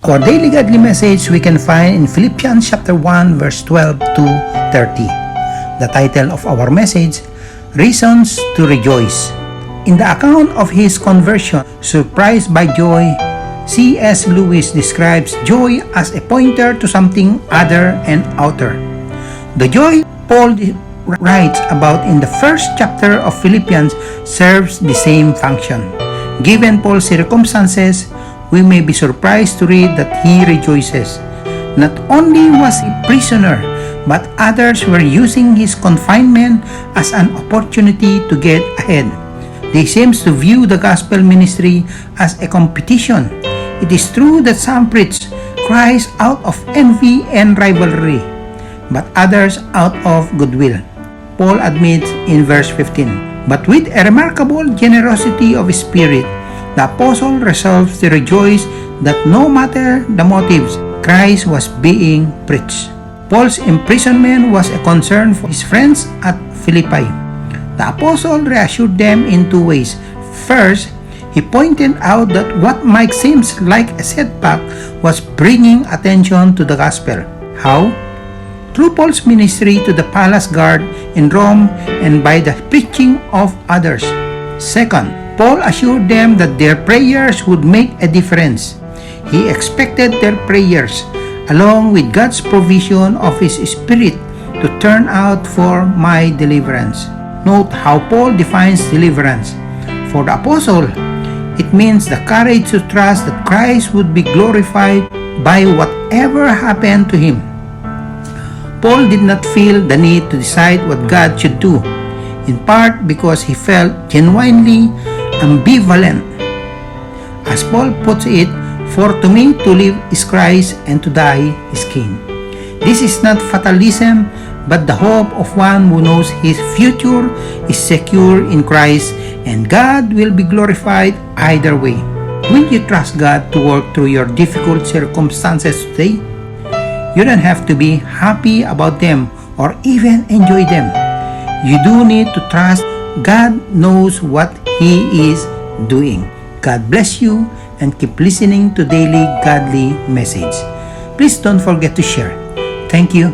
Our daily godly message we can find in Philippians chapter 1 verse 12 to 30. The title of our message, Reasons to Rejoice. In the account of his conversion, Surprised by Joy, C.S. Lewis describes joy as a pointer to something other and outer. The joy Paul writes about in the first chapter of Philippians serves the same function. Given Paul's circumstances, we may be surprised to read that he rejoices. Not only was he a prisoner, but others were using his confinement as an opportunity to get ahead. They seem to view the gospel ministry as a competition. It is true that some preach Christ out of envy and rivalry, but others out of goodwill. Paul admits in verse 15, "But with a remarkable generosity of spirit, the apostle resolves to rejoice that no matter the motives, Christ was being preached." Paul's imprisonment was a concern for his friends at Philippi. The apostle reassured them in two ways. First, he pointed out that what might seem like a setback was bringing attention to the gospel. How? Through Paul's ministry to the palace guard in Rome and by the preaching of others. Second, Paul assured them that their prayers would make a difference. He expected their prayers, along with God's provision of His Spirit, to turn out for my deliverance. Note how Paul defines deliverance. For the apostle, it means the courage to trust that Christ would be glorified by whatever happened to him. Paul did not feel the need to decide what God should do, in part because he felt genuinely ambivalent. As Paul puts it, "For to me to live is Christ and to die is gain." This is not fatalism, but the hope of one who knows his future is secure in Christ and God will be glorified either way. Will you trust God to work through your difficult circumstances today? You don't have to be happy about them or even enjoy them. You do need to trust God knows what He is doing. God bless you and keep listening to Daily Godly Message. Please don't forget to share. Thank you.